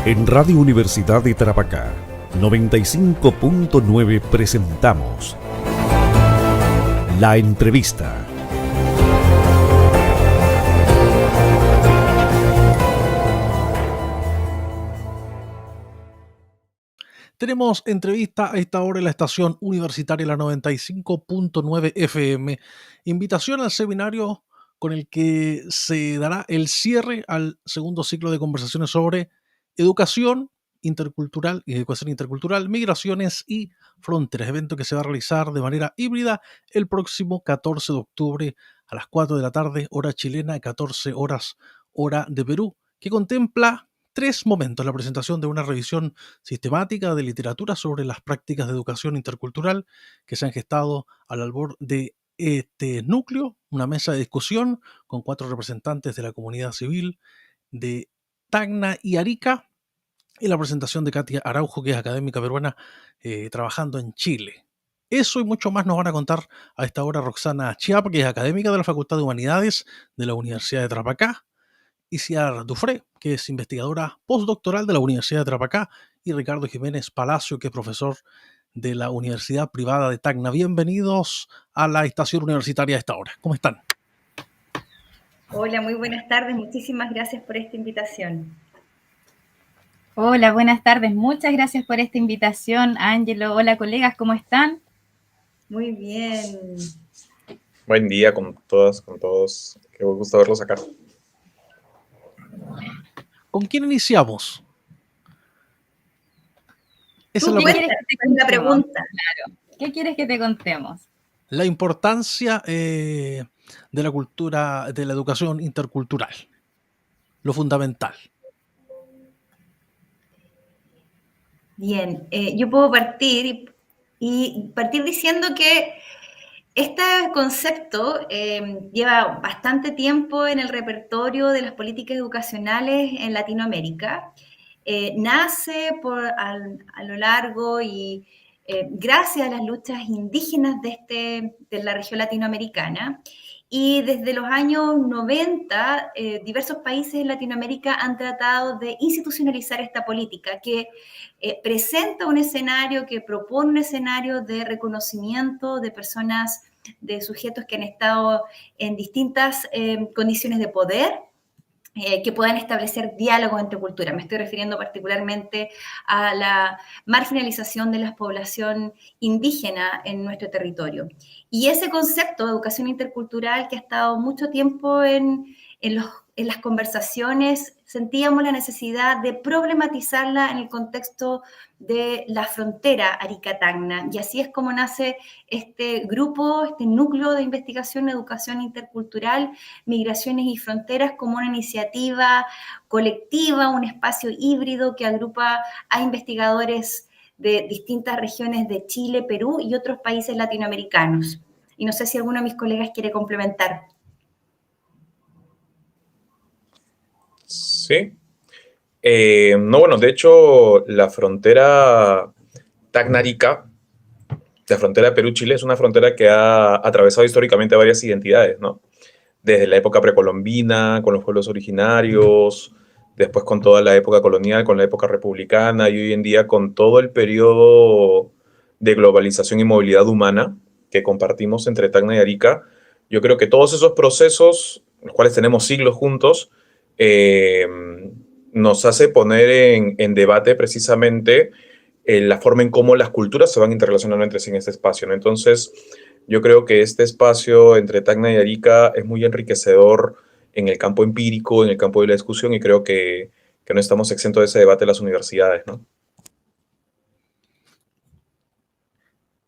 En Radio Universidad de Tarapacá, 95.9 presentamos La Entrevista. Tenemos entrevista a esta hora en la estación universitaria la 95.9 FM. Invitación al seminario con el que se dará el cierre al segundo ciclo de conversaciones sobre educación intercultural, migraciones y fronteras. Evento que se va a realizar de manera híbrida el próximo 14 de octubre a las 4 de la tarde, hora chilena, 14 horas, hora de Perú, que contempla tres momentos: la presentación de una revisión sistemática de literatura sobre las prácticas de educación intercultural que se han gestado al albor de este núcleo, una mesa de discusión con 4 representantes de la comunidad civil de Tacna y Arica, y la presentación de Katia Araujo, que es académica peruana trabajando en Chile. Eso y mucho más nos van a contar a esta hora Roxana Chiapa, que es académica de la Facultad de Humanidades de la Universidad de Tarapacá, Isiar Dufré, que es investigadora postdoctoral de la Universidad de Tarapacá, y Ricardo Jiménez Palacio, que es profesor de la Universidad Privada de Tacna. Bienvenidos a la estación universitaria a esta hora. ¿Cómo están? Hola, muy buenas tardes. Muchísimas gracias por esta invitación. Hola, buenas tardes. Muchas gracias por esta invitación, Ángelo. Hola, colegas, ¿cómo están? Muy bien. Buen día con todas, con todos. Qué gusto verlos acá. ¿Con quién iniciamos? Esa es la pregunta. Claro. ¿Qué quieres que te contemos? La importancia de la cultura, de la educación intercultural. Lo fundamental. Bien, yo puedo partir y partir diciendo que este concepto lleva bastante tiempo en el repertorio de las políticas educacionales en Latinoamérica. Nace a lo largo y gracias a las luchas indígenas de la región latinoamericana. Y desde los años 90, diversos países en Latinoamérica han tratado de institucionalizar esta política que presenta un escenario, que propone un escenario de reconocimiento de personas, de sujetos que han estado en distintas condiciones de poder, que puedan establecer diálogos entre culturas. Me estoy refiriendo particularmente a la marginalización de la población indígena en nuestro territorio. Y ese concepto de educación intercultural, que ha estado mucho tiempo en las conversaciones, sentíamos la necesidad de problematizarla en el contexto de la frontera Arica-Tacna. Y así es como nace este grupo, este núcleo de investigación, educación intercultural, migraciones y fronteras, como una iniciativa colectiva, un espacio híbrido que agrupa a investigadores de distintas regiones de Chile, Perú y otros países latinoamericanos. Y no sé si alguno de mis colegas quiere complementar. Sí. No, bueno, de hecho, la frontera Tacna-Arica, la frontera Perú-Chile, es una frontera que ha atravesado históricamente varias identidades, ¿no? Desde la época precolombina, con los pueblos originarios, después con toda la época colonial, con la época republicana, y hoy en día con todo el periodo de globalización y movilidad humana que compartimos entre Tacna y Arica. Yo creo que todos esos procesos, los cuales tenemos siglos juntos, nos hace poner en debate precisamente la forma en cómo las culturas se van interrelacionando entre sí en este espacio, ¿no? Entonces, yo creo que este espacio entre Tacna y Arica es muy enriquecedor en el campo empírico, en el campo de la discusión, y creo que no estamos exentos de ese debate en las universidades, ¿no?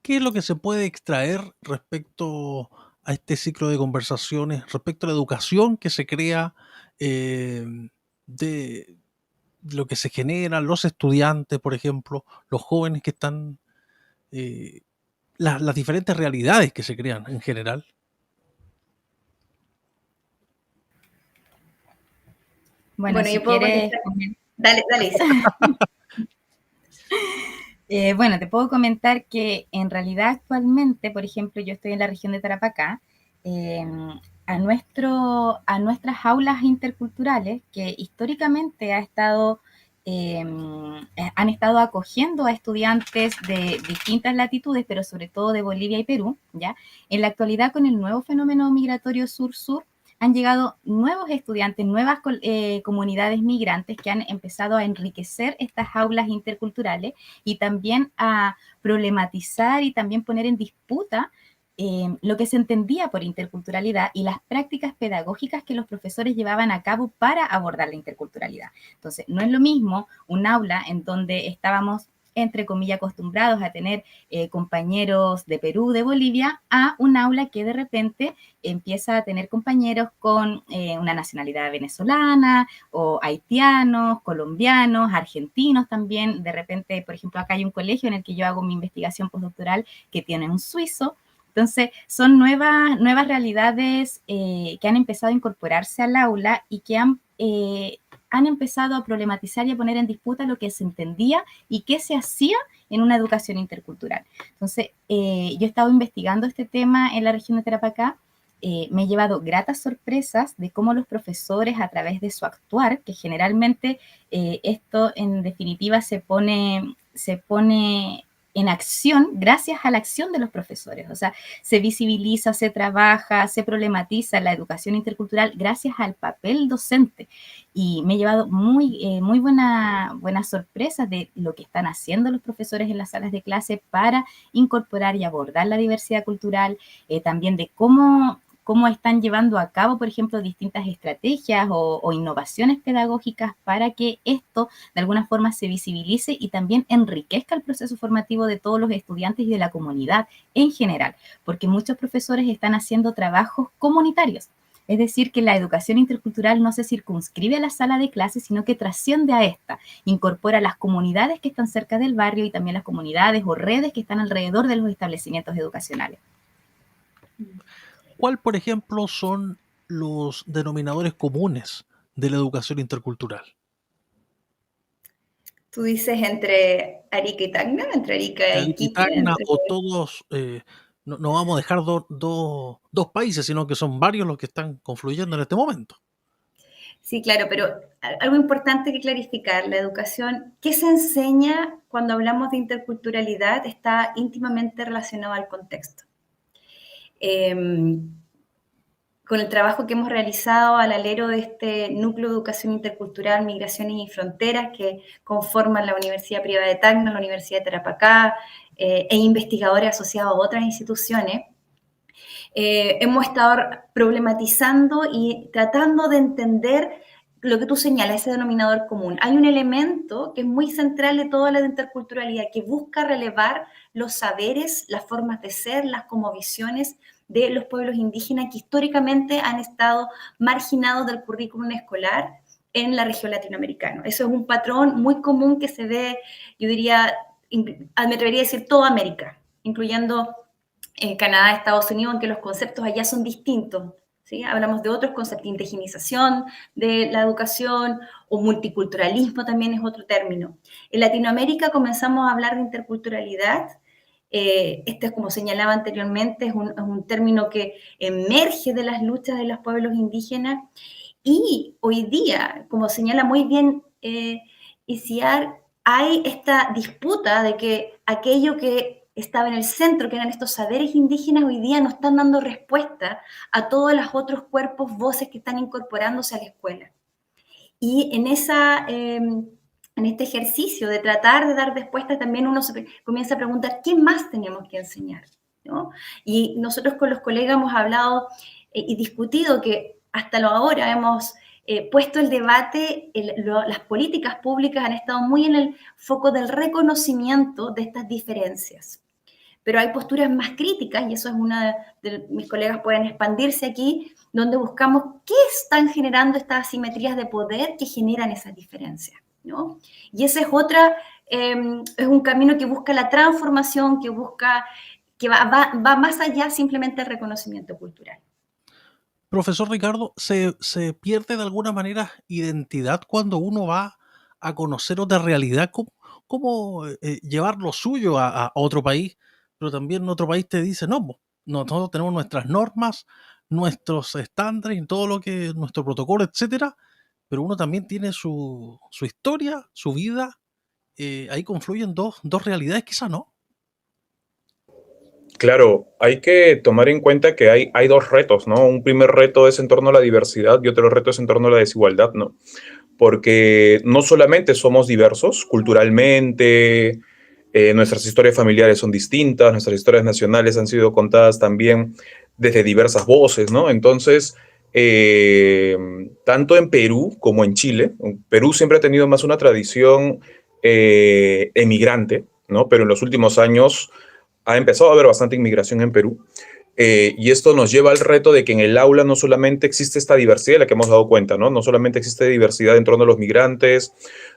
¿Qué es lo que se puede extraer respecto a este ciclo de conversaciones, respecto a la educación que se crea, de lo que se genera, los estudiantes, por ejemplo, los jóvenes que están, las diferentes realidades que se crean en general? Bueno, si yo puedo quieres... Dale, Isa. Bueno, te puedo comentar que en realidad actualmente, por ejemplo, yo estoy en la región de Tarapacá, a nuestras aulas interculturales, que históricamente ha estado han estado acogiendo a estudiantes de distintas latitudes, pero sobre todo de Bolivia y Perú, ¿ya? En la actualidad, con el nuevo fenómeno migratorio sur-sur, han llegado nuevos estudiantes, nuevas comunidades migrantes que han empezado a enriquecer estas aulas interculturales y también a problematizar y también poner en disputa lo que se entendía por interculturalidad y las prácticas pedagógicas que los profesores llevaban a cabo para abordar la interculturalidad. Entonces, no es lo mismo un aula en donde estábamos entre comillas acostumbrados a tener compañeros de Perú, de Bolivia, a un aula que de repente empieza a tener compañeros con una nacionalidad venezolana o haitianos, colombianos, argentinos también. De repente, por ejemplo, acá hay un colegio en el que yo hago mi investigación postdoctoral que tiene un suizo. Entonces, son nuevas realidades que han empezado a incorporarse al aula y que han empezado a problematizar y a poner en disputa lo que se entendía y qué se hacía en una educación intercultural. Entonces, yo he estado investigando este tema en la región de Tarapacá. Me he llevado gratas sorpresas de cómo los profesores, a través de su actuar, que generalmente esto en definitiva se pone en acción gracias a la acción de los profesores. O sea, se visibiliza, se trabaja, se problematiza la educación intercultural gracias al papel docente. Y me he llevado muy buenas sorpresas de lo que están haciendo los profesores en las salas de clase para incorporar y abordar la diversidad cultural, también de cómo están llevando a cabo, por ejemplo, distintas estrategias o innovaciones pedagógicas para que esto de alguna forma se visibilice y también enriquezca el proceso formativo de todos los estudiantes y de la comunidad en general, porque muchos profesores están haciendo trabajos comunitarios. Es decir, que la educación intercultural no se circunscribe a la sala de clases, sino que trasciende a esta, incorpora las comunidades que están cerca del barrio y también las comunidades o redes que están alrededor de los establecimientos educacionales. ¿Cuál, por ejemplo, son los denominadores comunes de la educación intercultural? Tú dices entre Arica y Tacna, entre Arica y Arica y Iquique, Tacna, entre... o todos, no vamos a dejar dos países, sino que son varios los que están confluyendo en este momento. Sí, claro, pero algo importante que clarificar, la educación, ¿qué se enseña cuando hablamos de interculturalidad? Está íntimamente relacionado al contexto. Con el trabajo que hemos realizado al alero de este núcleo de educación intercultural, migraciones y fronteras que conforman la Universidad Privada de Tacna, la Universidad de Tarapacá e investigadores asociados a otras instituciones, hemos estado problematizando y tratando de entender lo que tú señalas, ese denominador común. Hay un elemento que es muy central de toda la interculturalidad, que busca relevar los saberes, las formas de ser, las cosmovisiones de los pueblos indígenas que históricamente han estado marginados del currículum escolar en la región latinoamericana. Eso es un patrón muy común que se ve, yo diría, me atrevería a decir toda América, incluyendo Canadá, Estados Unidos, aunque los conceptos allá son distintos. ¿Sí? Hablamos de otros conceptos, indigenización de la educación o multiculturalismo también es otro término. En Latinoamérica comenzamos a hablar de interculturalidad. Este es, como señalaba anteriormente, es un término que emerge de las luchas de los pueblos indígenas y hoy día, como señala muy bien Isiar, hay esta disputa de que aquello que estaba en el centro, que eran estos saberes indígenas, hoy día no están dando respuesta a todos los otros cuerpos, voces que están incorporándose a la escuela. Y en este ejercicio de tratar de dar respuesta, también uno se comienza a preguntar, ¿qué más tenemos que enseñar? ¿No? Y nosotros con los colegas hemos hablado y discutido que hasta ahora hemos puesto el debate, las políticas públicas han estado muy en el foco del reconocimiento de estas diferencias. Pero hay posturas más críticas, y eso es una de mis colegas pueden expandirse aquí, donde buscamos qué están generando estas asimetrías de poder que generan esas diferencias, ¿no? Y ese es es un camino que busca la transformación, que va más allá simplemente del reconocimiento cultural. Profesor Ricardo, ¿se pierde de alguna manera identidad cuando uno va a conocer otra realidad? ¿Cómo llevar lo suyo a otro país? Pero también otro país te dice, no, nosotros tenemos nuestras normas, nuestros estándares, todo lo que, nuestro protocolo, etcétera, pero uno también tiene su historia, su vida. Ahí confluyen dos realidades, quizás, ¿no? Claro, hay que tomar en cuenta que hay dos retos, ¿no? Un primer reto es en torno a la diversidad y otro reto es en torno a la desigualdad, ¿no? Porque no solamente somos diversos culturalmente, nuestras historias familiares son distintas, nuestras historias nacionales han sido contadas también desde diversas voces, ¿no? Entonces, tanto en Perú como en Chile, Perú siempre ha tenido más una tradición emigrante, ¿no? Pero en los últimos años ha empezado a haber bastante inmigración en Perú. Y esto nos lleva al reto de que en el aula no solamente existe esta diversidad de la que hemos dado cuenta, ¿no? No solamente existe diversidad en torno a los migrantes,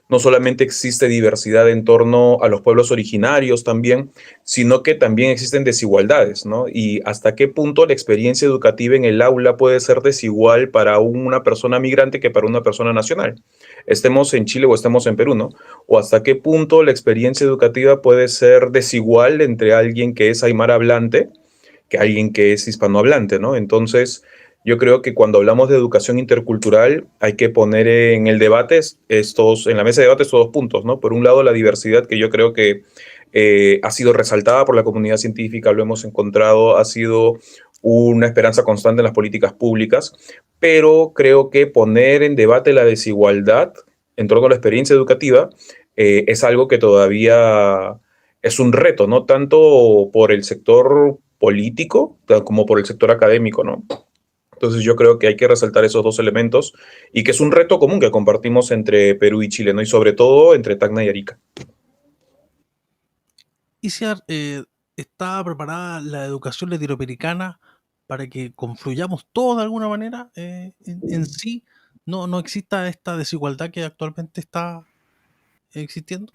no solamente existe diversidad en torno a los pueblos originarios también, sino que también existen desigualdades, ¿no? Y hasta qué punto la experiencia educativa en el aula puede ser desigual para una persona migrante que para una persona nacional. Estemos en Chile o estemos en Perú, ¿no? O hasta qué punto la experiencia educativa puede ser desigual entre alguien que es aymara hablante que alguien que es hispanohablante, ¿no? Entonces, yo creo que cuando hablamos de educación intercultural hay que poner en el debate en la mesa de debate estos dos puntos, ¿no? Por un lado, la diversidad que yo creo que ha sido resaltada por la comunidad científica, lo hemos encontrado, ha sido una esperanza constante en las políticas públicas, pero creo que poner en debate la desigualdad en torno a la experiencia educativa es algo que todavía es un reto, no tanto por el sector político como por el sector académico, ¿no? Entonces yo creo que hay que resaltar esos dos elementos y que es un reto común que compartimos entre Perú y Chile, ¿no? Y sobre todo entre Tacna y Arica. Isiar, ¿está preparada la educación latinoamericana para que confluyamos todos de alguna manera en sí? No exista esta desigualdad que actualmente está existiendo.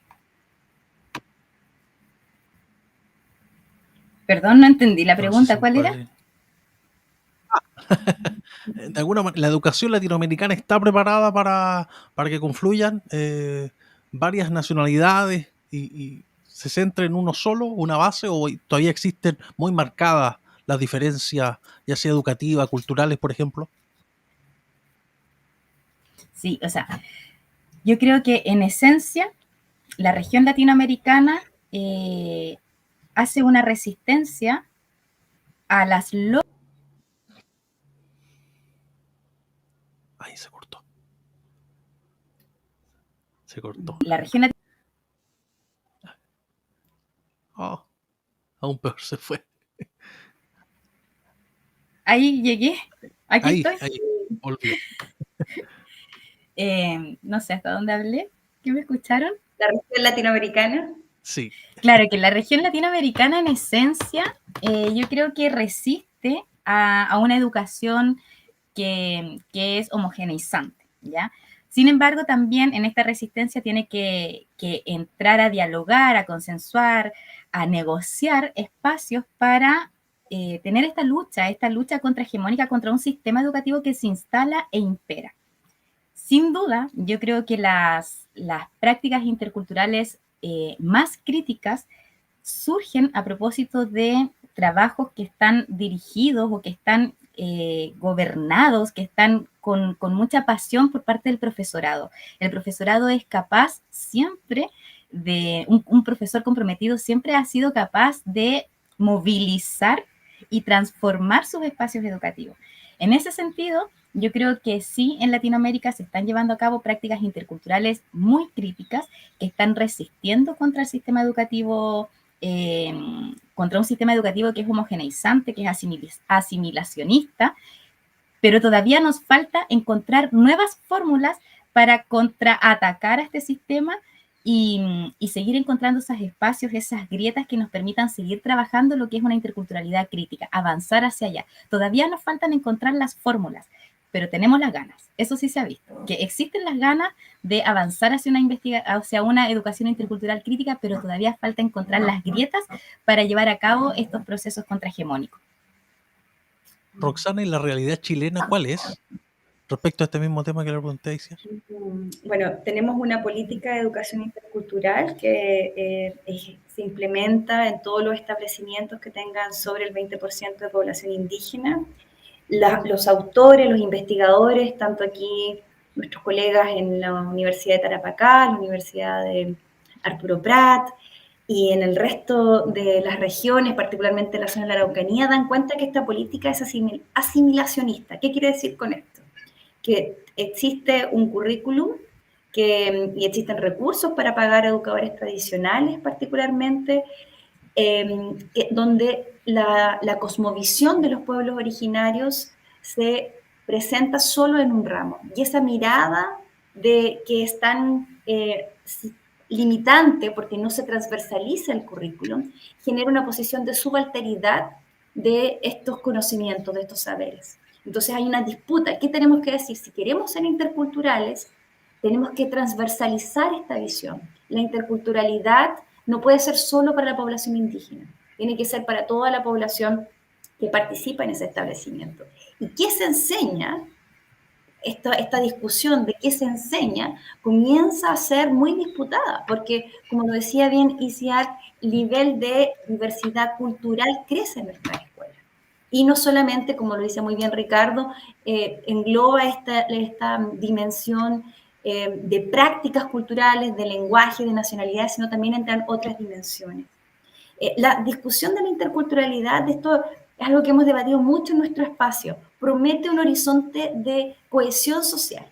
Perdón, no entendí la No sé pregunta, si ¿cuál era? De alguna manera, ¿la educación latinoamericana está preparada para que confluyan varias nacionalidades y se centre en uno solo, una base, o todavía existen muy marcadas las diferencias, ya sea educativas, culturales, por ejemplo? Sí, o sea, yo creo que en esencia la región latinoamericana hace una resistencia a las Ahí se cortó. Se cortó. la región Oh, aún peor se fue. ahí llegué, aquí Ahí, estoy. ahí, volvió. No sé hasta dónde hablé, ¿qué me escucharon? La región latinoamericana. Sí. Claro, que la región latinoamericana en esencia yo creo que resiste a una educación que es homogeneizante, ¿ya? Sin embargo, también en esta resistencia tiene que entrar a dialogar, a consensuar, a negociar espacios para tener esta lucha contrahegemónica contra un sistema educativo que se instala e impera. Sin duda, yo creo que las prácticas interculturales más críticas surgen a propósito de trabajos que están dirigidos o que están gobernados, que están con mucha pasión por parte del profesorado. El profesorado es capaz siempre un profesor comprometido siempre ha sido capaz de movilizar y transformar sus espacios educativos. En ese sentido, yo creo que sí, en Latinoamérica se están llevando a cabo prácticas interculturales muy críticas que están resistiendo contra el sistema educativo, contra un sistema educativo que es homogeneizante, que es asimilacionista, pero todavía nos falta encontrar nuevas fórmulas para contraatacar a este sistema y seguir encontrando esos espacios, esas grietas que nos permitan seguir trabajando lo que es una interculturalidad crítica, avanzar hacia allá. Todavía nos faltan encontrar las fórmulas, pero tenemos las ganas. Eso sí se ha visto, que existen las ganas de avanzar hacia una educación intercultural crítica, pero todavía falta encontrar las grietas para llevar a cabo estos procesos contrahegemónicos. Roxana, ¿y la realidad chilena cuál es? Respecto a este mismo tema que le pregunté a Isiar. Bueno, tenemos una política de educación intercultural que se implementa en todos los establecimientos que tengan sobre el 20% de población indígena. Los autores, los investigadores, tanto aquí nuestros colegas en la Universidad de Tarapacá, la Universidad de Arturo Prat, y en el resto de las regiones, particularmente la zona de la Araucanía, dan cuenta que esta política es asimilacionista. ¿Qué quiere decir con esto? Que existe un currículum y existen recursos para pagar a educadores tradicionales particularmente, donde la cosmovisión de los pueblos originarios se presenta solo en un ramo. Y esa mirada de que es tan limitante porque no se transversaliza el currículum, genera una posición de subalteridad de estos conocimientos, de estos saberes. Entonces hay una disputa. ¿Qué tenemos que decir? Si queremos ser interculturales, tenemos que transversalizar esta visión. La interculturalidad no puede ser solo para la población indígena, tiene que ser para toda la población que participa en ese establecimiento. ¿Y qué se enseña? Esta discusión de qué se enseña comienza a ser muy disputada, porque, como lo decía bien Isiar, el nivel de diversidad cultural crece en nuestras escuelas. Y no solamente, como lo dice muy bien Ricardo, engloba esta dimensión de prácticas culturales, de lenguaje, de nacionalidad, sino también entran otras dimensiones. La discusión de la interculturalidad, esto es algo que hemos debatido mucho en nuestro espacio, promete un horizonte de cohesión social,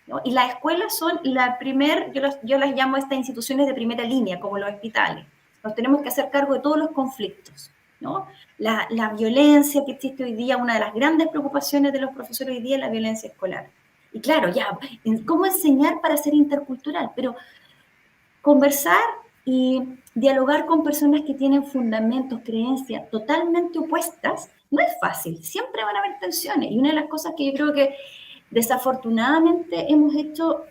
¿no? Y las escuelas son yo las llamo estas instituciones de primera línea, como los hospitales. Nos tenemos que hacer cargo de todos los conflictos, ¿no? La violencia que existe hoy día, una de las grandes preocupaciones de los profesores hoy día es la violencia escolar. Y claro, ¿cómo enseñar para ser intercultural? Pero conversar y dialogar con personas que tienen fundamentos, creencias totalmente opuestas, no es fácil, siempre van a haber tensiones. Y una de las cosas que yo creo que desafortunadamente hemos hecho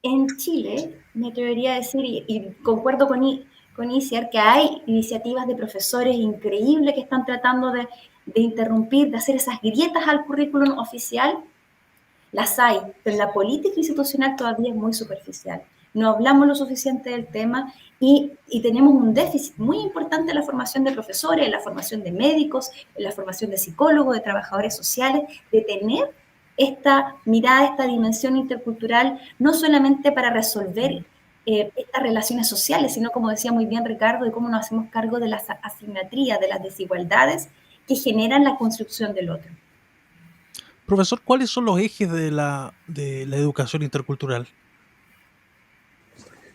en Chile, me atrevería a decir, y concuerdo con Isiar, que hay iniciativas de profesores increíbles que están tratando de interrumpir, de hacer esas grietas al currículum oficial. Las hay, pero la política institucional todavía es muy superficial. No hablamos lo suficiente del tema y tenemos un déficit muy importante en la formación de profesores, en la formación de médicos, en la formación de psicólogos, de trabajadores sociales, de tener esta mirada, esta dimensión intercultural, no solamente para resolver estas relaciones sociales, sino, como decía muy bien Ricardo, de cómo nos hacemos cargo de las asimetrías, de las desigualdades que generan la construcción del otro. Profesor, ¿cuáles son los ejes de la educación intercultural?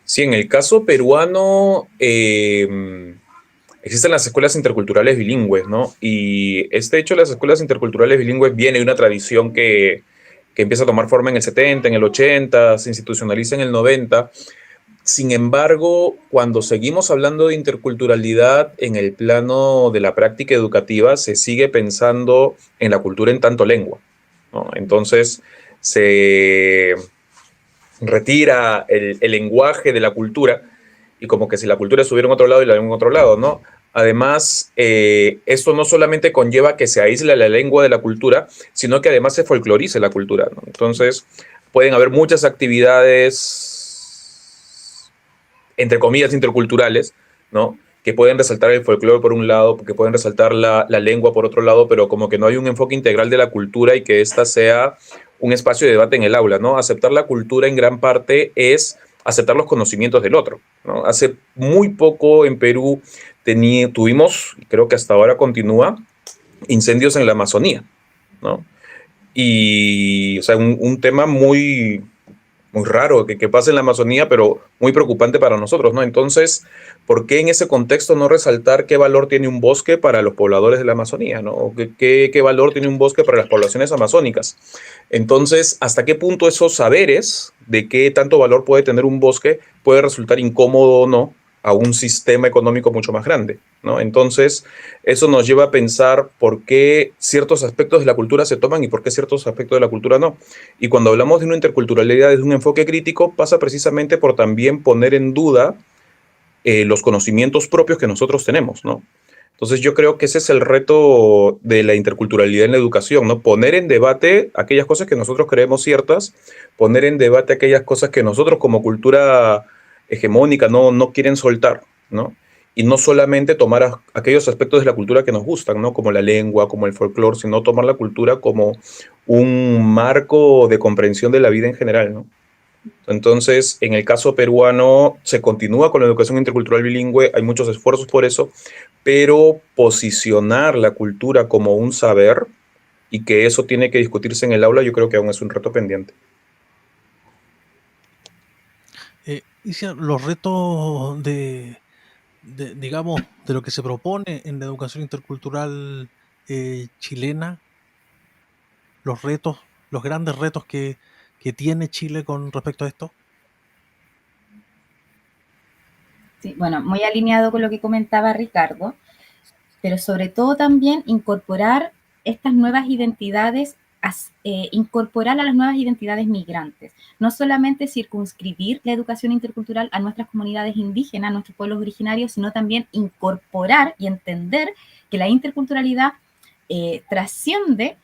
Sí, en el caso peruano existen las escuelas interculturales bilingües, ¿no? Y este hecho de las escuelas interculturales bilingües viene de una tradición que empieza a tomar forma en el 70, en el 80, se institucionaliza en el 90. Sin embargo, cuando seguimos hablando de interculturalidad en el plano de la práctica educativa, se sigue pensando en la cultura en tanto lengua, ¿no? Entonces, se retira el lenguaje de la cultura y como que si la cultura estuviera en otro lado y la lengua en otro lado, ¿no? Además, esto no solamente conlleva que se aísle la lengua de la cultura, sino que además se folclorice la cultura, ¿no? Entonces, pueden haber muchas actividades, entre comillas, interculturales, ¿no? Que pueden resaltar el folclore por un lado, que pueden resaltar la lengua por otro lado, pero como que no hay un enfoque integral de la cultura y que ésta sea un espacio de debate en el aula, ¿no? Aceptar la cultura en gran parte es aceptar los conocimientos del otro, ¿no? Hace muy poco en Perú tuvimos, y creo que hasta ahora continúa, incendios en la Amazonía, ¿no? Y, o sea, un tema muy raro que pase en la Amazonía, pero muy preocupante para nosotros, ¿no? Entonces, ¿por qué en ese contexto no resaltar qué valor tiene un bosque para los pobladores de la Amazonía, ¿no? O qué valor tiene un bosque para las poblaciones amazónicas? Entonces, ¿hasta qué punto esos saberes de qué tanto valor puede tener un bosque puede resultar incómodo o no a un sistema económico mucho más grande, ¿no? Entonces, eso nos lleva a pensar por qué ciertos aspectos de la cultura se toman y por qué ciertos aspectos de la cultura no. Y cuando hablamos de una interculturalidad desde un enfoque crítico, pasa precisamente por también poner en duda los conocimientos propios que nosotros tenemos, ¿no? Entonces, yo creo que ese es el reto de la interculturalidad en la educación, ¿no? Poner en debate aquellas cosas que nosotros creemos ciertas, poner en debate aquellas cosas que nosotros como cultura hegemónica no quieren soltar, ¿no? Y no solamente tomar aquellos aspectos de la cultura que nos gustan, ¿no? Como la lengua, como el folclore, sino tomar la cultura como un marco de comprensión de la vida en general, ¿no? Entonces, en el caso peruano, se continúa con la educación intercultural bilingüe, hay muchos esfuerzos por eso, pero posicionar la cultura como un saber y que eso tiene que discutirse en el aula, yo creo que aún es un reto pendiente. Isia, los retos digamos, de lo que se propone en la educación intercultural chilena, los retos, los grandes retos que tiene Chile con respecto a esto. Sí, bueno, muy alineado con lo que comentaba Ricardo, pero sobre todo también incorporar estas nuevas identidades, incorporar a las nuevas identidades migrantes, no solamente circunscribir la educación intercultural a nuestras comunidades indígenas, a nuestros pueblos originarios, sino también incorporar y entender que la interculturalidad trasciende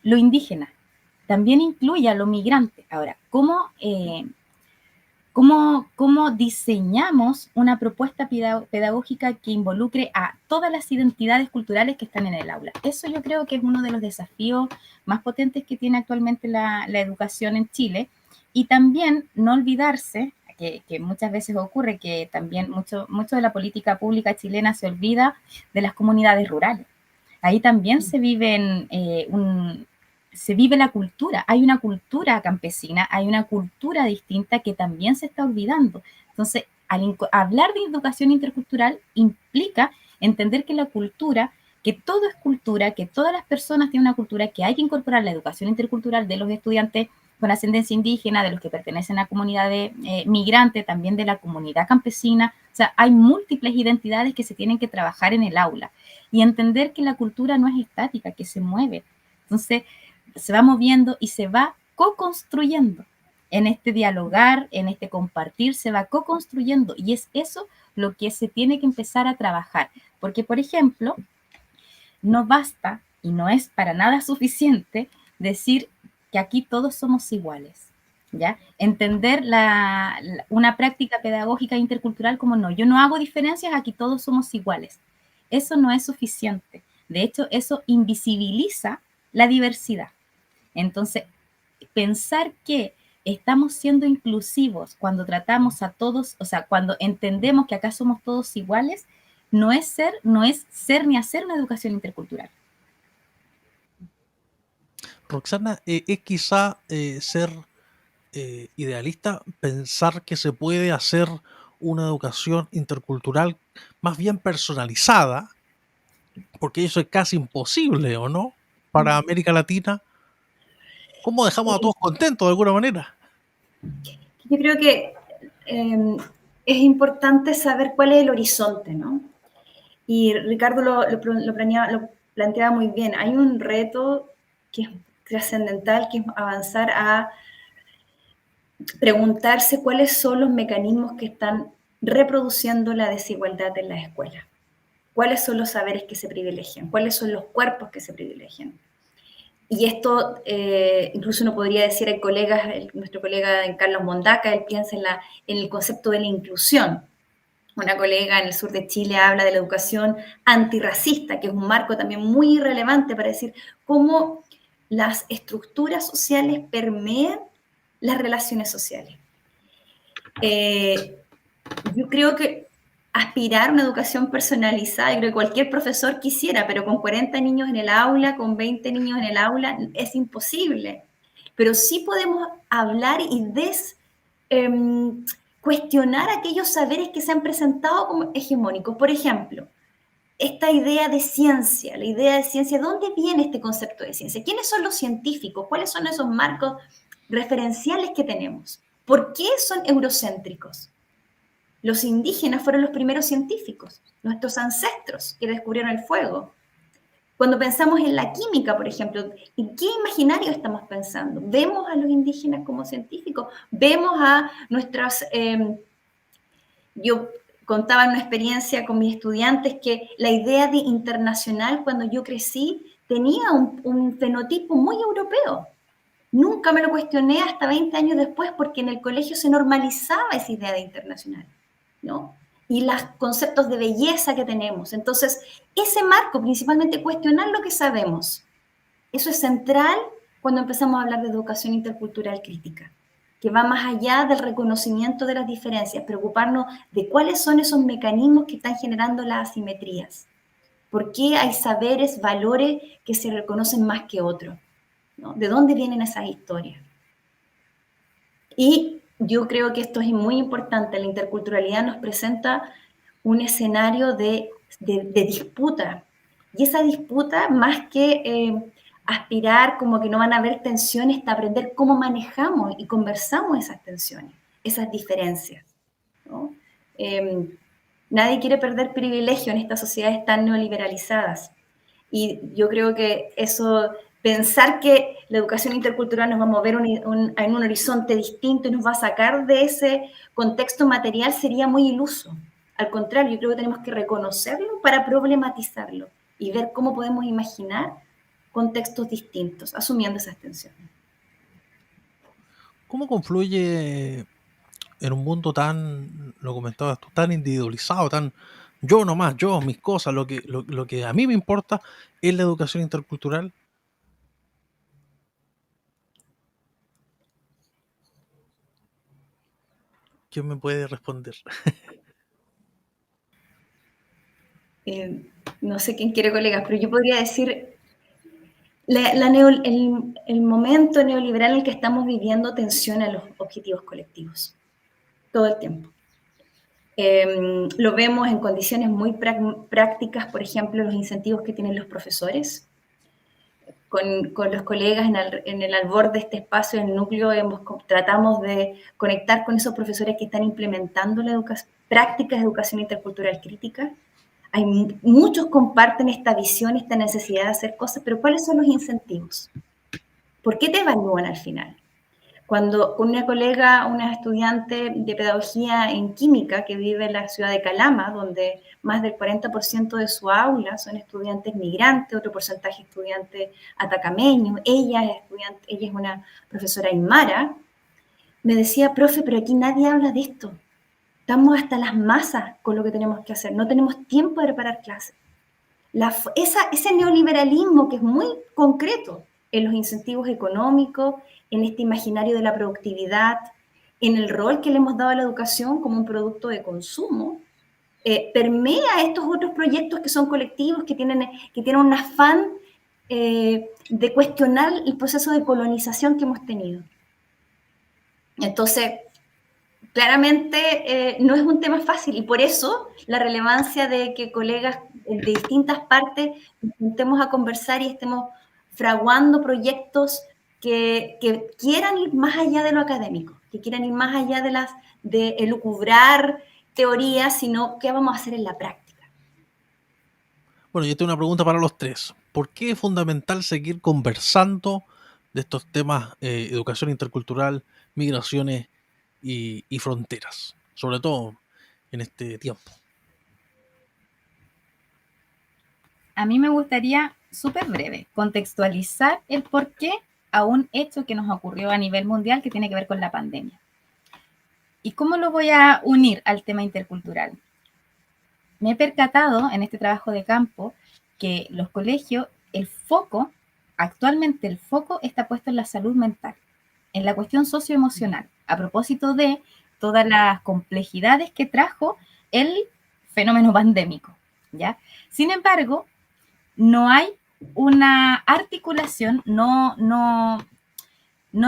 lo indígena, también incluye a lo migrante. Ahora, ¿cómo diseñamos una propuesta pedagógica que involucre a todas las identidades culturales que están en el aula? Eso yo creo que es uno de los desafíos más potentes que tiene actualmente la educación en Chile. Y también no olvidarse, que muchas veces ocurre, que también mucho de la política pública chilena se olvida de las comunidades rurales. Ahí también se vive la cultura, hay una cultura campesina, hay una cultura distinta que también se está olvidando. Entonces, hablar de educación intercultural implica entender que la cultura, que todo es cultura, que todas las personas tienen una cultura, que hay que incorporar la educación intercultural de los estudiantes con ascendencia indígena, de los que pertenecen a comunidades migrantes, también de la comunidad campesina. O sea, hay múltiples identidades que se tienen que trabajar en el aula y entender que la cultura no es estática, que se mueve. Entonces, se va moviendo y se va co-construyendo. En este dialogar, en este compartir, se va co-construyendo y es eso lo que se tiene que empezar a trabajar. Porque, por ejemplo, no basta y no es para nada suficiente decir que aquí todos somos iguales, ¿ya? Entender una práctica pedagógica intercultural como no, yo no hago diferencias, aquí todos somos iguales. Eso no es suficiente. De hecho, eso invisibiliza la diversidad. Entonces, pensar que estamos siendo inclusivos cuando tratamos a todos, o sea, cuando entendemos que acá somos todos iguales, no es ser ni hacer una educación intercultural. Roxana, es quizá ser idealista pensar que se puede hacer una educación intercultural más bien personalizada, porque eso es casi imposible, ¿o no? Para América Latina. ¿Cómo dejamos a todos contentos de alguna manera? Yo creo que es importante saber cuál es el horizonte, ¿no? Y Ricardo lo planteaba muy bien. Hay un reto que es trascendental, que es avanzar a preguntarse cuáles son los mecanismos que están reproduciendo la desigualdad en las escuelas. ¿Cuáles son los saberes que se privilegian? ¿Cuáles son los cuerpos que se privilegian? Y esto, incluso uno podría decir, hay colegas, nuestro colega Carlos Mondaca, él piensa en el concepto de la inclusión. Una colega en el sur de Chile habla de la educación antirracista, que es un marco también muy relevante para decir cómo las estructuras sociales permean las relaciones sociales. Yo creo que aspirar a una educación personalizada, yo creo que cualquier profesor quisiera, pero con 40 niños en el aula, con 20 niños en el aula, es imposible. Pero sí podemos hablar y cuestionar aquellos saberes que se han presentado como hegemónicos. Por ejemplo, esta idea de ciencia, la idea de ciencia, ¿dónde viene este concepto de ciencia? ¿Quiénes son los científicos? ¿Cuáles son esos marcos referenciales que tenemos? ¿Por qué son eurocéntricos? Los indígenas fueron los primeros científicos, nuestros ancestros que descubrieron el fuego. Cuando pensamos en la química, por ejemplo, ¿en qué imaginario estamos pensando? ¿Vemos a los indígenas como científicos? ¿Vemos a nuestras... yo contaba en una experiencia con mis estudiantes que la idea de internacional cuando yo crecí tenía un fenotipo muy europeo. Nunca me lo cuestioné hasta 20 años después porque en el colegio se normalizaba esa idea de internacional, ¿no? Y los conceptos de belleza que tenemos. Entonces, ese marco, principalmente cuestionar lo que sabemos, eso es central cuando empezamos a hablar de educación intercultural crítica. que va más allá del reconocimiento de las diferencias, preocuparnos de cuáles son esos mecanismos que están generando las asimetrías. ¿Por qué hay saberes, valores que se reconocen más que otros? ¿No? ¿De dónde vienen esas historias? Y yo creo que esto es muy importante. La interculturalidad nos presenta un escenario de disputa. Y esa disputa, más que aspirar como que no van a haber tensiones, está aprender cómo manejamos y conversamos esas tensiones, esas diferencias, ¿no? Nadie quiere perder privilegio en estas sociedades tan neoliberalizadas. Y yo creo que eso, pensar que la educación intercultural nos va a mover en un horizonte distinto y nos va a sacar de ese contexto material sería muy iluso. Al contrario, yo creo que tenemos que reconocerlo para problematizarlo y ver cómo podemos imaginar contextos distintos, asumiendo esas tensiones. ¿Cómo confluye en un mundo tan, lo comentabas tú, tan individualizado, tan yo nomás, yo, mis cosas, lo que a mí me importa es la educación intercultural? ¿Quién me puede responder? No sé quién quiere, colegas, pero yo podría decir, el momento neoliberal en el que estamos viviendo tensiona los objetivos colectivos, todo el tiempo. Lo vemos en condiciones muy prácticas, por ejemplo, los incentivos que tienen los profesores. Con los colegas en el albor de este espacio, en el núcleo, tratamos de conectar con esos profesores que están implementando prácticas de educación intercultural crítica. Muchos comparten esta visión, esta necesidad de hacer cosas, pero ¿cuáles son los incentivos? ¿Por qué te evalúan al final? Cuando una colega, una estudiante de pedagogía en química que vive en la ciudad de Calama, donde más del 40% de su aula son estudiantes migrantes, otro porcentaje estudiantes atacameños, ella es una profesora aymara, me decía, profe, pero aquí nadie habla de esto. Estamos hasta las masas con lo que tenemos que hacer, no tenemos tiempo de preparar clases. Ese neoliberalismo que es muy concreto en los incentivos económicos, en este imaginario de la productividad, en el rol que le hemos dado a la educación como un producto de consumo, permea estos otros proyectos que son colectivos, que tienen un afán de cuestionar el proceso de colonización que hemos tenido. Entonces, claramente no es un tema fácil y por eso la relevancia de que colegas de distintas partes nos juntemos a conversar y estemos fraguando proyectos que quieran ir más allá de lo académico, que quieran ir más allá de elucubrar teorías, sino qué vamos a hacer en la práctica. Bueno, yo tengo una pregunta para los tres. ¿Por qué es fundamental seguir conversando de estos temas, educación intercultural, migraciones y fronteras, sobre todo en este tiempo? A mí me gustaría, súper breve, contextualizar el porqué a un hecho que nos ocurrió a nivel mundial que tiene que ver con la pandemia. ¿Y cómo lo voy a unir al tema intercultural? Me he percatado en este trabajo de campo que los colegios, actualmente el foco está puesto en la salud mental, en la cuestión socioemocional, a propósito de todas las complejidades que trajo el fenómeno pandémico, ¿ya? Sin embargo, no hay una articulación, no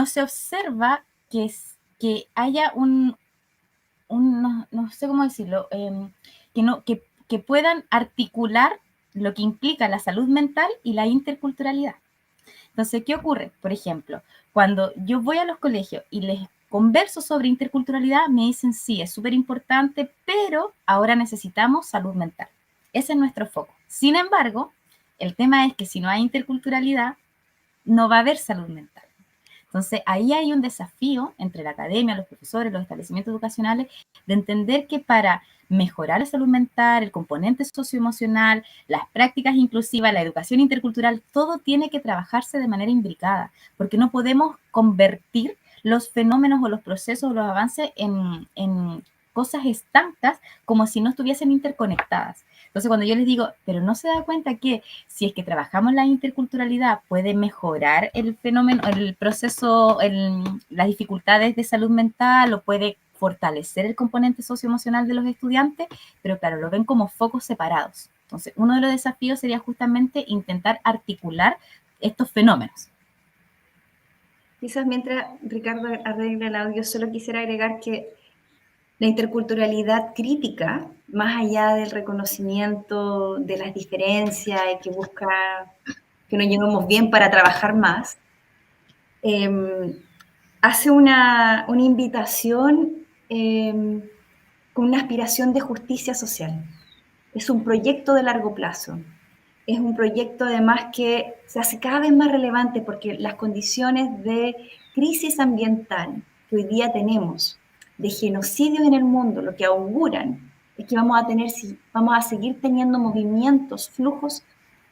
se observa que haya no sé cómo decirlo, que puedan articular lo que implica la salud mental y la interculturalidad. Entonces, ¿qué ocurre? Por ejemplo, cuando yo voy a los colegios y les converso sobre interculturalidad, me dicen, sí, es súper importante, pero ahora necesitamos salud mental. Ese es nuestro foco. Sin embargo, el tema es que si no hay interculturalidad, no va a haber salud mental. Entonces, ahí hay un desafío entre la academia, los profesores, los establecimientos educacionales, de entender que para mejorar la salud mental, el componente socioemocional, las prácticas inclusivas, la educación intercultural, todo tiene que trabajarse de manera imbricada, porque no podemos convertir los fenómenos o los procesos o los avances en cosas estancas como si no estuviesen interconectadas. Entonces, cuando yo les digo, pero no se da cuenta que si es que trabajamos la interculturalidad puede mejorar el fenómeno, el proceso, las dificultades de salud mental, o puede fortalecer el componente socioemocional de los estudiantes, pero claro, lo ven como focos separados. Entonces, uno de los desafíos sería justamente intentar articular estos fenómenos. Quizás mientras Ricardo arregla el audio, solo quisiera agregar que la interculturalidad crítica, más allá del reconocimiento de las diferencias y que busca que nos llevemos bien para trabajar más, hace una invitación con una aspiración de justicia social. Es un proyecto de largo plazo. Es un proyecto además que se hace cada vez más relevante porque las condiciones de crisis ambiental que hoy día tenemos, de genocidios en el mundo, lo que auguran es que vamos a seguir teniendo movimientos, flujos,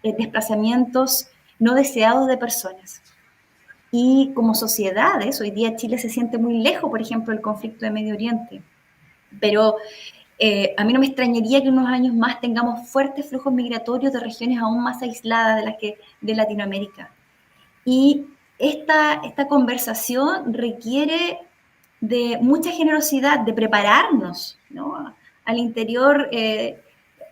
desplazamientos no deseados de personas. Y como sociedades, hoy día Chile se siente muy lejos, por ejemplo, del conflicto de Medio Oriente, pero a mí no me extrañaría que en unos años más tengamos fuertes flujos migratorios de regiones aún más aisladas de las que de Latinoamérica. Y esta conversación requiere de mucha generosidad, de prepararnos, ¿no? Al interior,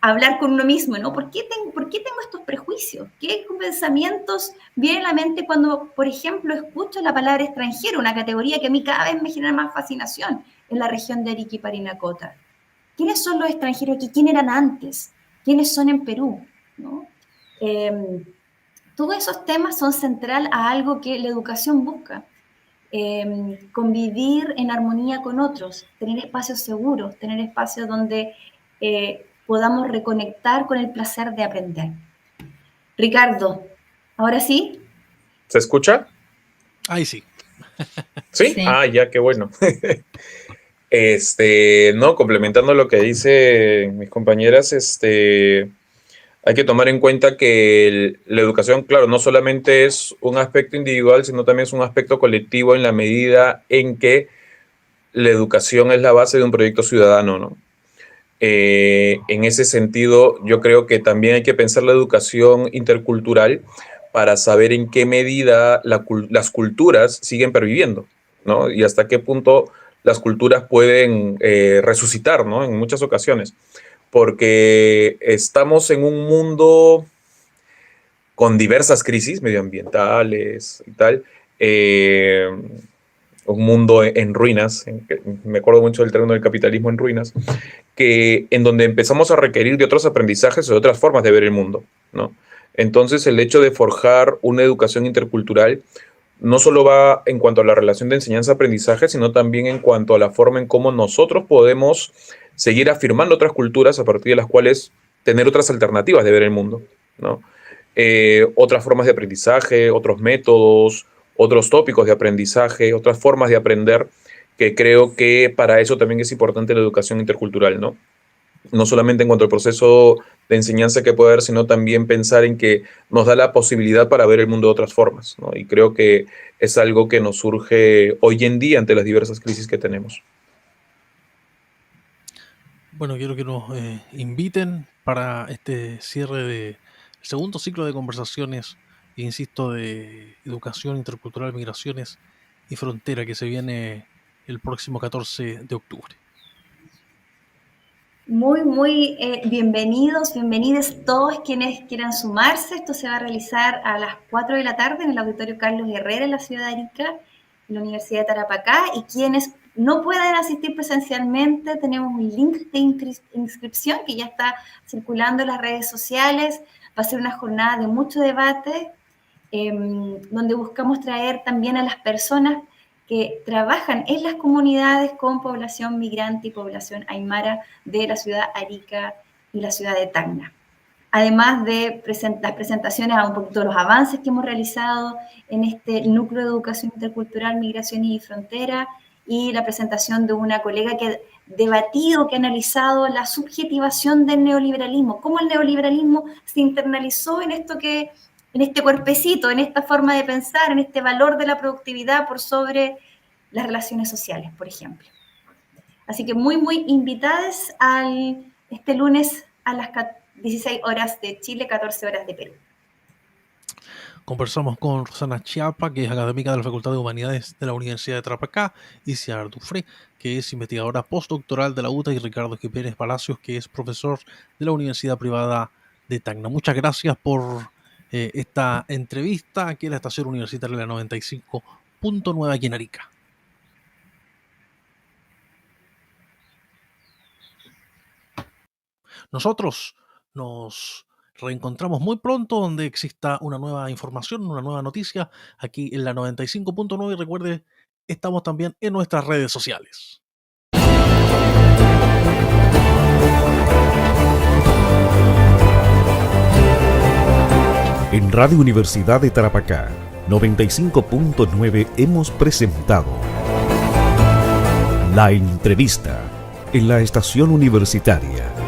hablar con uno mismo, ¿no? ¿Por qué tengo estos prejuicios? ¿Qué pensamientos vienen a la mente cuando, por ejemplo, escucho la palabra extranjero, una categoría que a mí cada vez me genera más fascinación en la región de Arica y Parinacota? ¿Quiénes son los extranjeros aquí? ¿Quién eran antes? ¿Quiénes son en Perú? ¿No? Todos esos temas son central a algo que la educación busca. Convivir en armonía con otros, tener espacios seguros, tener espacios donde podamos reconectar con el placer de aprender. Ricardo, ¿ahora sí? ¿Se escucha? Ahí sí. ¿Sí? Sí. Ah, ya, qué bueno. No, complementando lo que dicen mis compañeras, hay que tomar en cuenta que la educación, claro, no solamente es un aspecto individual, sino también es un aspecto colectivo en la medida en que la educación es la base de un proyecto ciudadano, ¿no? En ese sentido, yo creo que también hay que pensar la educación intercultural para saber en qué medida las culturas siguen perviviendo, ¿no? Y hasta qué punto las culturas pueden resucitar, ¿no? En muchas ocasiones, porque estamos en un mundo con diversas crisis medioambientales y tal, un mundo en ruinas, me acuerdo mucho del término del capitalismo en ruinas, en donde empezamos a requerir de otros aprendizajes o de otras formas de ver el mundo, ¿no? Entonces, el hecho de forjar una educación intercultural no solo va en cuanto a la relación de enseñanza-aprendizaje, sino también en cuanto a la forma en cómo nosotros podemos seguir afirmando otras culturas a partir de las cuales tener otras alternativas de ver el mundo, ¿no? Otras formas de aprendizaje, otros métodos, otros tópicos de aprendizaje, otras formas de aprender, que creo que para eso también es importante la educación intercultural, ¿no? No solamente en cuanto al proceso de enseñanza que puede haber, sino también pensar en que nos da la posibilidad para ver el mundo de otras formas, ¿no? Y creo que es algo que nos surge hoy en día ante las diversas crisis que tenemos. Bueno, quiero que nos inviten para este cierre del segundo ciclo de conversaciones, insisto, de educación intercultural, migraciones y frontera, que se viene el próximo 14 de octubre. Muy bienvenidos, bienvenidos todos quienes quieran sumarse. Esto se va a realizar a las 4 de la tarde en el Auditorio Carlos Herrera en la ciudad de Arica, en la Universidad de Tarapacá, y quienes no puedan asistir presencialmente, tenemos un link de inscripción que ya está circulando en las redes sociales. Va a ser una jornada de mucho debate, donde buscamos traer también a las personas que trabajan en las comunidades con población migrante y población aymara de la ciudad de Arica y la ciudad de Tacna. Además de las presentaciones a un poquito de los avances que hemos realizado en este núcleo de educación intercultural, migraciones y frontera, y la presentación de una colega que ha debatido, que ha analizado la subjetivación del neoliberalismo, cómo el neoliberalismo se internalizó en esto que, en este cuerpecito, en esta forma de pensar, en este valor de la productividad por sobre las relaciones sociales, por ejemplo. Así que muy invitadas este lunes a las 16 horas de Chile, 14 horas de Perú. Conversamos con Rosana Chiapa, que es académica de la Facultad de Humanidades de la Universidad de Tarapacá, y Ciar Dufré, que es investigadora postdoctoral de la UTA, y Ricardo Pérez Palacios, que es profesor de la Universidad Privada de Tacna. Muchas gracias por esta entrevista aquí en la estación universitaria de la 95.9 aquí en Arica. Nosotros nos reencontramos muy pronto donde exista una nueva información, una nueva noticia aquí en la 95.9 y recuerde, estamos también en nuestras redes sociales. En Radio Universidad de Tarapacá 95.9 hemos presentado La Entrevista en la estación universitaria.